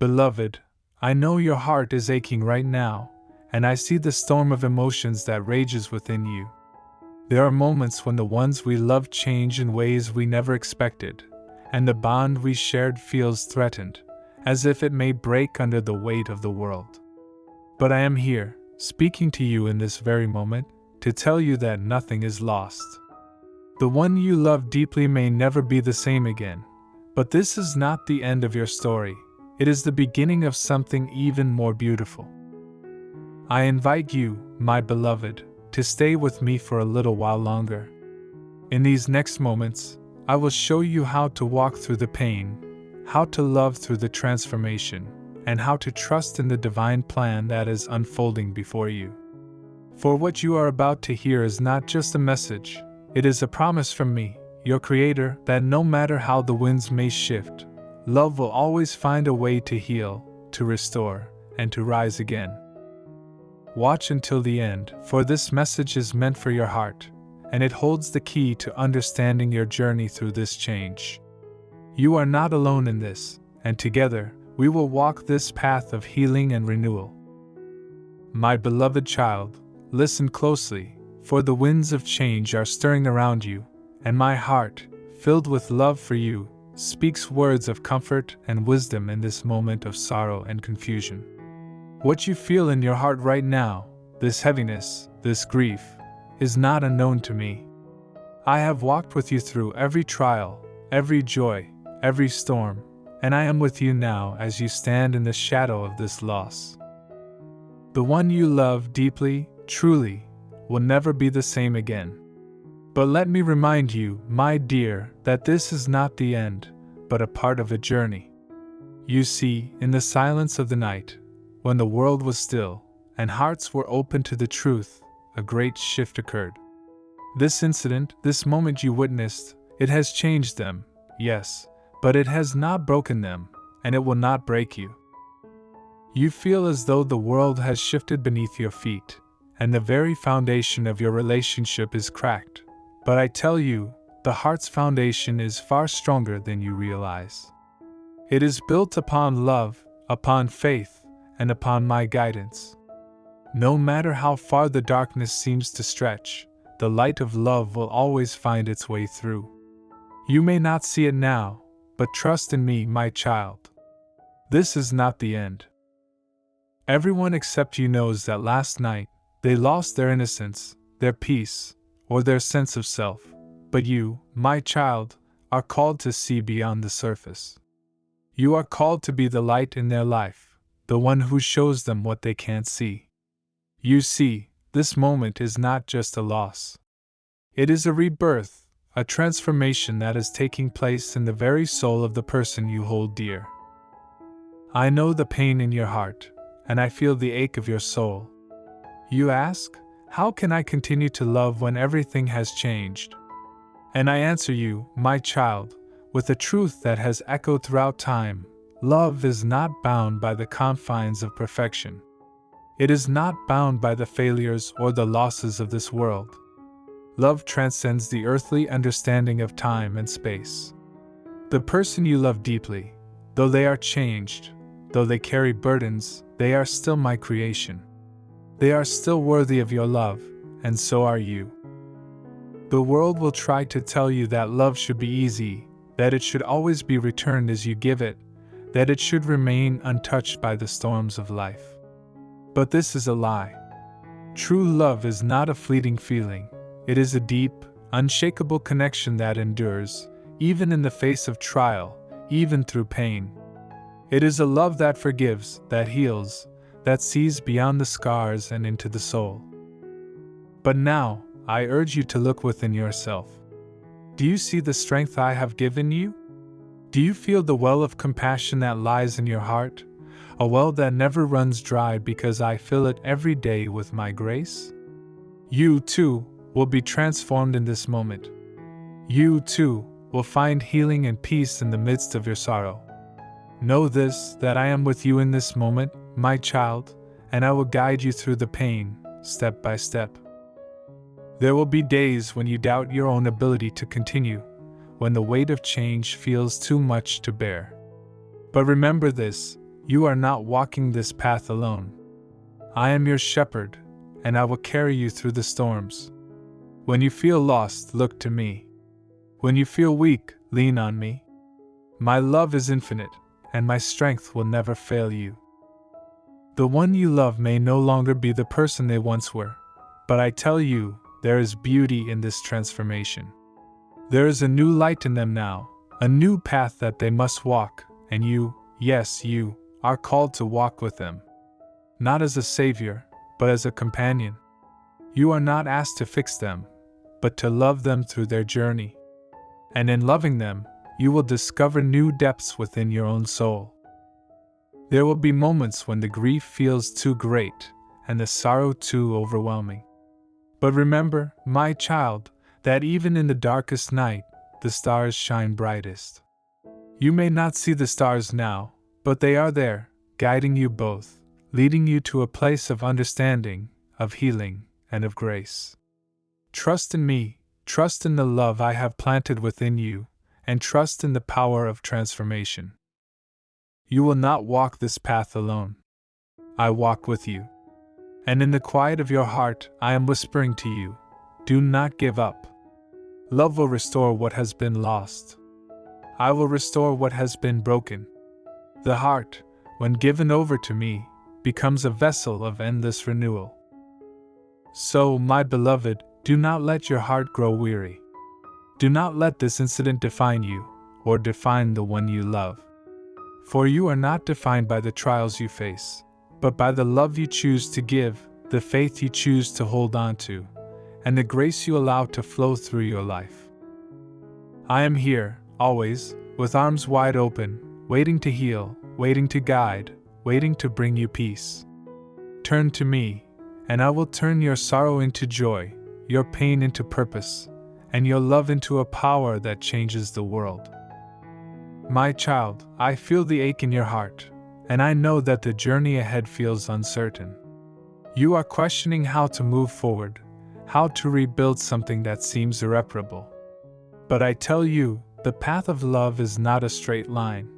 Beloved, I know your heart is aching right now, and I see the storm of emotions that rages within you. There are moments when the ones we love change in ways we never expected, and the bond we shared feels threatened, as if it may break under the weight of the world. But I am here, speaking to you in this very moment, to tell you that nothing is lost. The one you love deeply may never be the same again, but this is not the end of your story. It is the beginning of something even more beautiful. I invite you, my beloved, to stay with me for a little while longer. In these next moments, I will show you how to walk through the pain, how to love through the transformation, and how to trust in the divine plan that is unfolding before you. For what you are about to hear is not just a message, it is a promise from me, your Creator, that no matter how the winds may shift, love will always find a way to heal, to restore, and to rise again. Watch until the end, for this message is meant for your heart, and it holds the key to understanding your journey through this change. You are not alone in this, and together, we will walk this path of healing and renewal. My beloved child, listen closely, for the winds of change are stirring around you, and my heart, filled with love for you, speaks words of comfort and wisdom in this moment of sorrow and confusion. What you feel in your heart right now, this heaviness, this grief, is not unknown to me. I have walked with you through every trial, every joy, every storm, and I am with you now as you stand in the shadow of this loss. The one you love deeply, truly, will never be the same again. But let me remind you, my dear, that this is not the end, but a part of a journey. You see, in the silence of the night, when the world was still, and hearts were open to the truth, a great shift occurred. This incident, this moment you witnessed, it has changed them, yes, but it has not broken them, and it will not break you. You feel as though the world has shifted beneath your feet, and the very foundation of your relationship is cracked. But I tell you, the heart's foundation is far stronger than you realize. It is built upon love, upon faith, and upon my guidance. No matter how far the darkness seems to stretch, the light of love will always find its way through. You may not see it now, but trust in me, my child. This is not the end. Everyone except you knows that last night, they lost their innocence, their peace, or their sense of self, but you, my child, are called to see beyond the surface. You are called to be the light in their life, the one who shows them what they can't see. You see, this moment is not just a loss. It is a rebirth, a transformation that is taking place in the very soul of the person you hold dear. I know the pain in your heart, and I feel the ache of your soul. You ask, how can I continue to love when everything has changed? And I answer you, my child, with a truth that has echoed throughout time. Love is not bound by the confines of perfection. It is not bound by the failures or the losses of this world. Love transcends the earthly understanding of time and space. The person you love deeply, though they are changed, though they carry burdens, they are still my creation. They are still worthy of your love, and so are you. The world will try to tell you that love should be easy, that it should always be returned as you give it, that it should remain untouched by the storms of life. But this is a lie. True love is not a fleeting feeling. It is a deep, unshakable connection that endures, even in the face of trial, even through pain. It is a love that forgives, that heals, that sees beyond the scars and into the soul. But now, I urge you to look within yourself. Do you see the strength I have given you? Do you feel the well of compassion that lies in your heart? A well that never runs dry because I fill it every day with my grace? You, too, will be transformed in this moment. You, too, will find healing and peace in the midst of your sorrow. Know this, that I am with you in this moment, my child, and I will guide you through the pain, step by step. There will be days when you doubt your own ability to continue, when the weight of change feels too much to bear. But remember this, You are not walking this path alone. I am your shepherd, and I will carry you through the storms. When you feel lost, look to me. When you feel weak, lean on me. My love is infinite, and my strength will never fail you. The one you love may no longer be the person they once were, but I tell you, there is beauty in this transformation. There is a new light in them now, a new path that they must walk, and you, yes, you, are called to walk with them. Not as a savior, but as a companion. You are not asked to fix them, but to love them through their journey. And in loving them, you will discover new depths within your own soul. There will be moments when the grief feels too great, and the sorrow too overwhelming. But remember, my child, that even in the darkest night, the stars shine brightest. You may not see the stars now, but they are there, guiding you both, leading you to a place of understanding, of healing, and of grace. Trust in me, trust in the love I have planted within you, and trust in the power of transformation. You will not walk this path alone. I walk with you. And in the quiet of your heart, I am whispering to you, do not give up. Love will restore what has been lost. I will restore what has been broken. The heart, when given over to me, becomes a vessel of endless renewal. So, my beloved, do not let your heart grow weary. Do not let this incident define you, or define the one you love. For you are not defined by the trials you face, but by the love you choose to give, the faith you choose to hold on to, and the grace you allow to flow through your life. I am here, always, with arms wide open, waiting to heal, waiting to guide, waiting to bring you peace. Turn to me, and I will turn your sorrow into joy, your pain into purpose, and your love into a power that changes the world. My child, I feel the ache in your heart, and I know that the journey ahead feels uncertain. You are questioning how to move forward, how to rebuild something that seems irreparable. But I tell you, the path of love is not a straight line.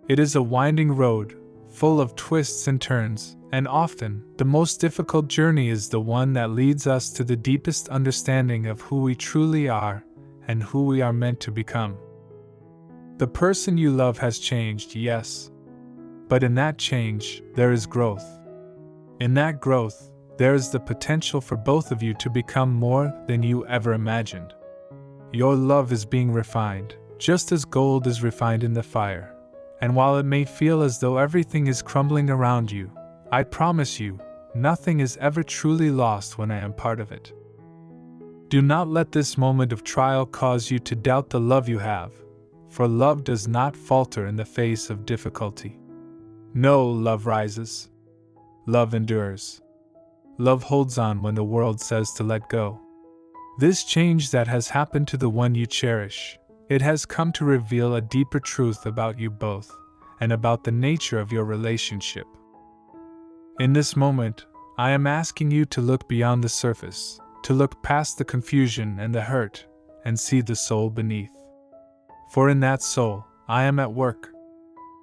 It is a winding road, full of twists and turns, and often, the most difficult journey is the one that leads us to the deepest understanding of who we truly are and who we are meant to become. The person you love has changed, yes. But in that change, there is growth. In that growth, there is the potential for both of you to become more than you ever imagined. Your love is being refined, just as gold is refined in the fire. And while it may feel as though everything is crumbling around you, I promise you, nothing is ever truly lost when I am part of it. Do not let this moment of trial cause you to doubt the love you have, for love does not falter in the face of difficulty. No, love rises. Love endures. Love holds on when the world says to let go. This change that has happened to the one you cherish, it has come to reveal a deeper truth about you both, and about the nature of your relationship. In this moment, I am asking you to look beyond the surface, to look past the confusion and the hurt, and see the soul beneath. For in that soul, I am at work.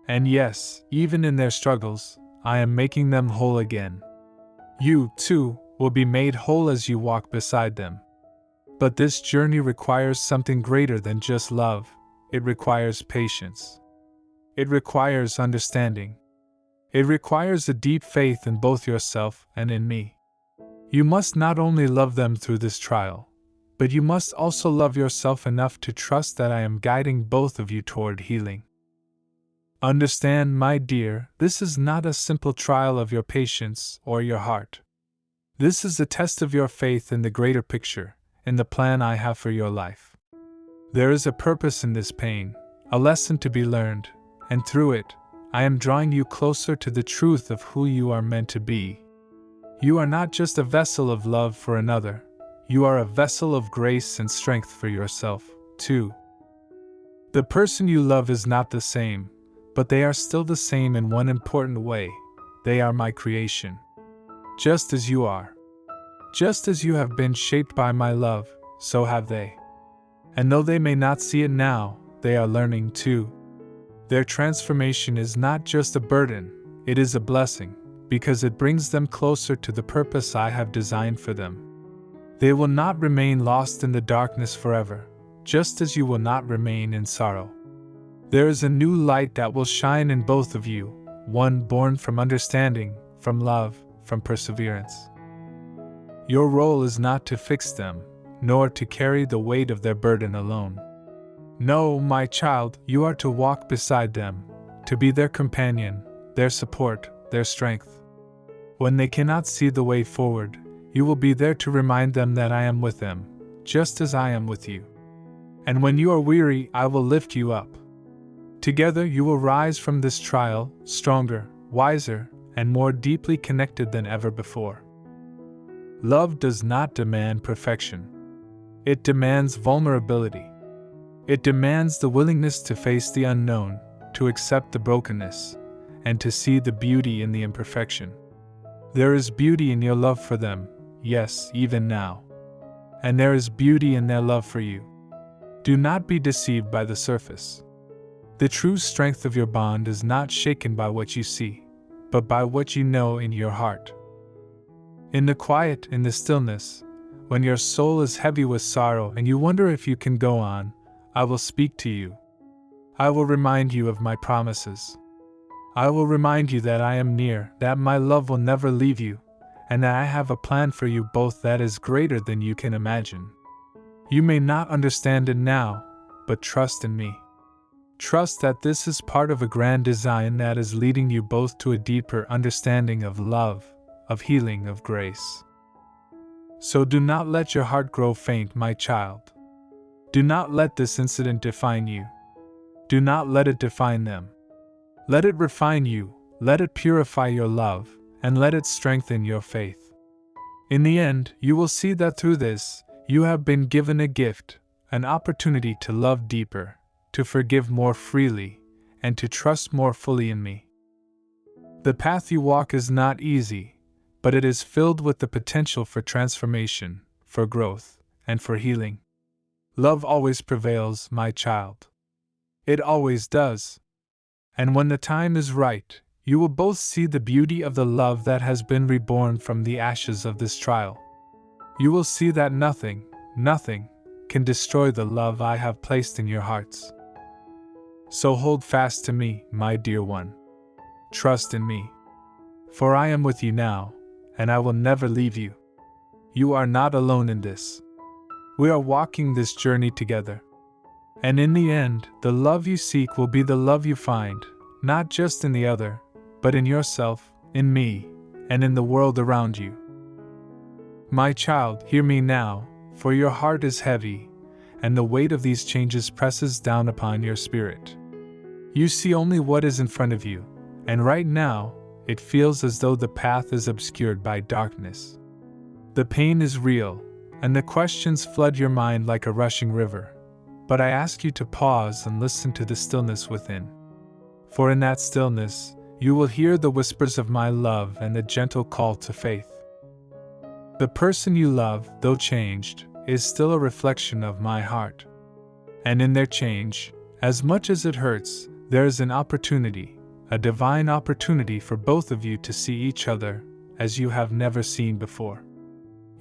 And yes, even in their struggles, I am making them whole again. You, too, will be made whole as you walk beside them. But this journey requires something greater than just love. It requires patience. It requires understanding. It requires a deep faith in both yourself and in me. You must not only love them through this trial, but you must also love yourself enough to trust that I am guiding both of you toward healing. Understand, my dear, this is not a simple trial of your patience or your heart. This is a test of your faith in the greater picture, in the plan I have for your life. There is a purpose in this pain, a lesson to be learned, and through it, I am drawing you closer to the truth of who you are meant to be. You are not just a vessel of love for another, you are a vessel of grace and strength for yourself, too. The person you love is not the same, but they are still the same in one important way. They are my creation. Just as you are. Just as you have been shaped by my love, so have they. And though they may not see it now, they are learning too. Their transformation is not just a burden, it is a blessing, because it brings them closer to the purpose I have designed for them. They will not remain lost in the darkness forever, just as you will not remain in sorrow. There is a new light that will shine in both of you, one born from understanding, from love, from perseverance. Your role is not to fix them, nor to carry the weight of their burden alone. No, my child, you are to walk beside them, to be their companion, their support, their strength. When they cannot see the way forward, you will be there to remind them that I am with them, just as I am with you. And when you are weary, I will lift you up. Together you will rise from this trial, stronger, wiser, and more deeply connected than ever before. Love does not demand perfection. It demands vulnerability. It demands the willingness to face the unknown, to accept the brokenness, and to see the beauty in the imperfection. There is beauty in your love for them, yes, even now. And there is beauty in their love for you. Do not be deceived by the surface. The true strength of your bond is not shaken by what you see, but by what you know in your heart. In the quiet, in the stillness, when your soul is heavy with sorrow and you wonder if you can go on, I will speak to you. I will remind you of my promises. I will remind you that I am near, that my love will never leave you, and that I have a plan for you both that is greater than you can imagine. You may not understand it now, but trust in me. Trust that this is part of a grand design that is leading you both to a deeper understanding of love, of healing, of grace. So do not let your heart grow faint, my child. Do not let this incident define you. Do not let it define them. Let it refine you, let it purify your love, and let it strengthen your faith. In the end, you will see that through this, you have been given a gift, an opportunity to love deeper, to forgive more freely, and to trust more fully in me. The path you walk is not easy, but it is filled with the potential for transformation, for growth, and for healing. Love always prevails, my child. It always does. And when the time is right, you will both see the beauty of the love that has been reborn from the ashes of this trial. You will see that nothing, nothing, can destroy the love I have placed in your hearts. So hold fast to me, my dear one. Trust in me. For I am with you now, and I will never leave you. You are not alone in this. We are walking this journey together. And in the end, the love you seek will be the love you find, not just in the other, but in yourself, in me, and in the world around you. My child, hear me now, for your heart is heavy, and the weight of these changes presses down upon your spirit. You see only what is in front of you, and right now, it feels as though the path is obscured by darkness. The pain is real, and the questions flood your mind like a rushing river. But I ask you to pause and listen to the stillness within. For in that stillness, you will hear the whispers of my love and the gentle call to faith. The person you love, though changed, is still a reflection of my heart. And in their change, as much as it hurts, there is an opportunity, a divine opportunity for both of you to see each other as you have never seen before.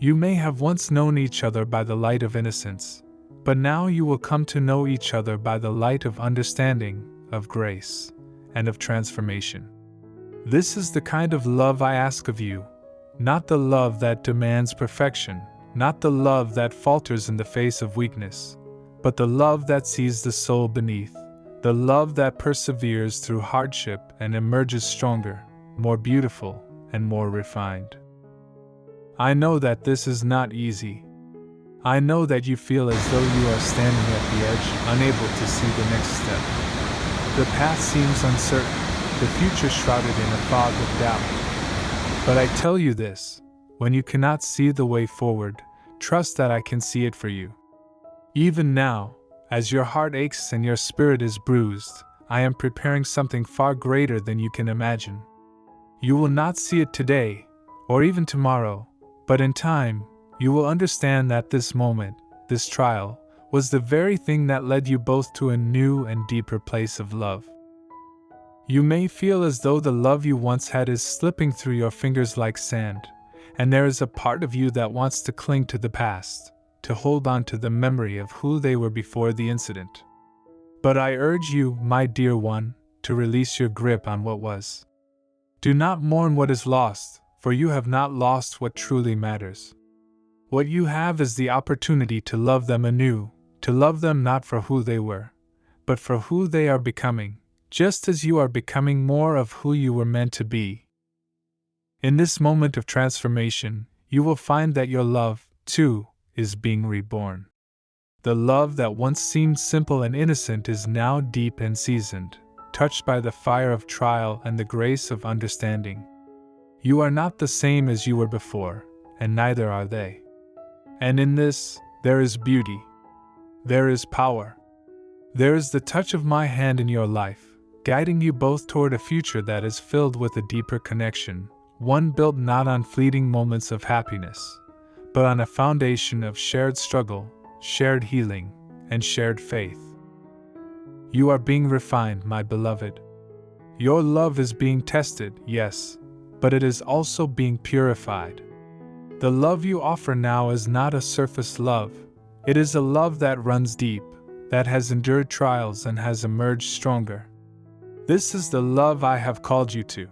You may have once known each other by the light of innocence, but now you will come to know each other by the light of understanding, of grace, and of transformation. This is the kind of love I ask of you, not the love that demands perfection, not the love that falters in the face of weakness, but the love that sees the soul beneath, the love that perseveres through hardship and emerges stronger, more beautiful, and more refined. I know that this is not easy. I know that you feel as though you are standing at the edge, unable to see the next step. The path seems uncertain, the future shrouded in a fog of doubt. But I tell you this, when you cannot see the way forward, trust that I can see it for you. Even now, as your heart aches and your spirit is bruised, I am preparing something far greater than you can imagine. You will not see it today, or even tomorrow, but in time, you will understand that this moment, this trial, was the very thing that led you both to a new and deeper place of love. You may feel as though the love you once had is slipping through your fingers like sand, and there is a part of you that wants to cling to the past, to hold on to the memory of who they were before the incident. But I urge you, my dear one, to release your grip on what was. Do not mourn what is lost, for you have not lost what truly matters. What you have is the opportunity to love them anew, to love them not for who they were, but for who they are becoming, just as you are becoming more of who you were meant to be. In this moment of transformation, you will find that your love, too, is being reborn. The love that once seemed simple and innocent is now deep and seasoned, touched by the fire of trial and the grace of understanding. You are not the same as you were before, and neither are they. And in this, there is beauty. There is power. There is the touch of my hand in your life, guiding you both toward a future that is filled with a deeper connection, one built not on fleeting moments of happiness, but on a foundation of shared struggle, shared healing, and shared faith. You are being refined, my beloved. Your love is being tested, yes, but it is also being purified. The love you offer now is not a surface love. It is a love that runs deep, that has endured trials and has emerged stronger. This is the love I have called you to.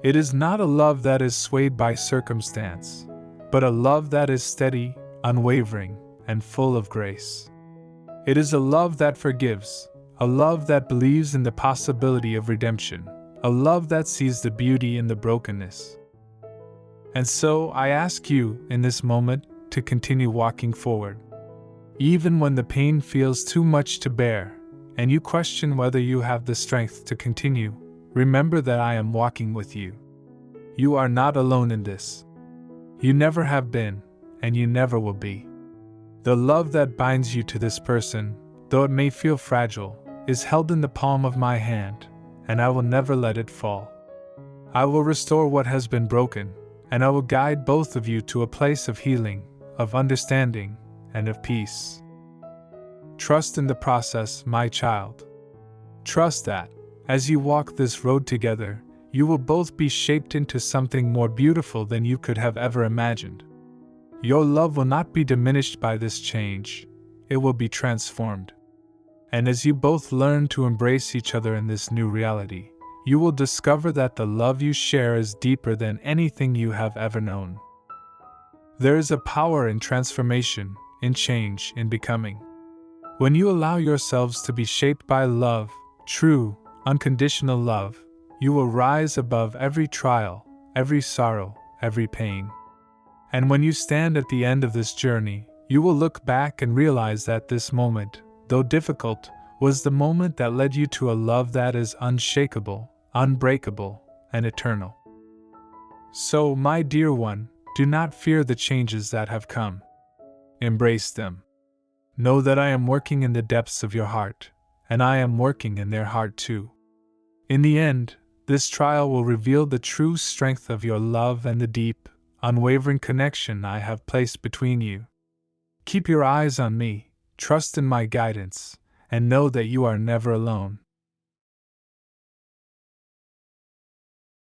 It is not a love that is swayed by circumstance, but a love that is steady, unwavering, and full of grace. It is a love that forgives, a love that believes in the possibility of redemption, a love that sees the beauty in the brokenness. And so I ask you, in this moment, to continue walking forward. Even when the pain feels too much to bear, and you question whether you have the strength to continue, remember that I am walking with you. You are not alone in this. You never have been, and you never will be. The love that binds you to this person, though it may feel fragile, is held in the palm of my hand, and I will never let it fall. I will restore what has been broken, and I will guide both of you to a place of healing, of understanding, and of peace. Trust in the process, my child. Trust that, as you walk this road together, you will both be shaped into something more beautiful than you could have ever imagined. Your love will not be diminished by this change, it will be transformed. And as you both learn to embrace each other in this new reality, you will discover that the love you share is deeper than anything you have ever known. There is a power in transformation, in change, in becoming. When you allow yourselves to be shaped by love, true, unconditional love, you will rise above every trial, every sorrow, every pain. And when you stand at the end of this journey, you will look back and realize that this moment, though difficult, was the moment that led you to a love that is unshakable, unbreakable, and eternal. So, my dear one, do not fear the changes that have come. Embrace them. Know that I am working in the depths of your heart, and I am working in their heart too. In the end, this trial will reveal the true strength of your love and the deep, unwavering connection I have placed between you. Keep your eyes on me, trust in my guidance, and know that you are never alone.